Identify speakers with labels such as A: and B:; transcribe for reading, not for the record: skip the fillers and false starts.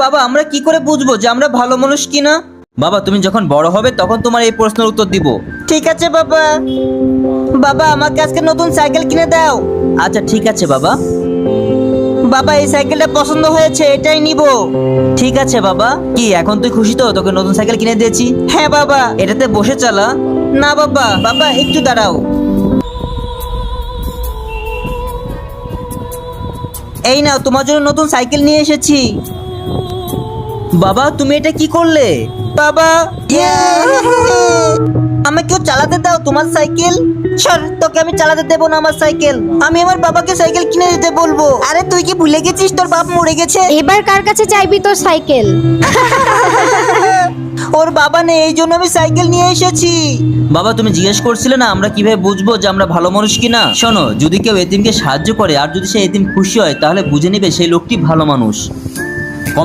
A: বাবা আমরা কি করে বুঝবো যে আমরা ভালো মানুষ কিনা? বাবা তুমি যখন বড় হবে তখন তোমার এই প্রশ্নের উত্তর দিব। ঠিক আছে বাবা। বাবা আমাকে আজকে নতুন সাইকেল কিনে দাও। আচ্ছা ঠিক আছে বাবা। বাবা এই সাইকেলটা পছন্দ হয়েছে, এটাই নিব। ঠিক আছে বাবা। কি এখন তুই খুশি তো? তোকে নতুন সাইকেল কিনে দিয়েছি। হ্যাঁ বাবা। এটাতে বসে চালা। না বাবা। বাবা একটু দাঁড়াও। এই নাও তোমার জন্য নতুন সাইকেল নিয়ে এসেছি। বাবা তুমি এটা কি করলে? বাবা আমাকেও চালাতে দাও তোমার সাইকেল। সর, তোকে আমি চালাতে দেবো না আমার সাইকেল। আমি আমার বাবাকে সাইকেল কিনে দিতে বলবো। আরে তুই কি ভুলে গেছিস তোর বাপ মরে গেছে?
B: এবার কার কাছে চাইবি তোর সাইকেল?
A: ওর বাবা নেই, এই জন্য আমি সাইকেল নিয়ে এসেছি। বাবা তুমি জিজ্ঞেস করছিলে না আমরা কিভাবে বুঝবো যে আমরা ভালো মানুষ কিনা? শোনো, যদি কেউ এতিমকে সাহায্য করে আর যদি সে এতিম খুশি হয় তাহলে বুঝে নেবে সেই লোকটি ভালো মানুষ।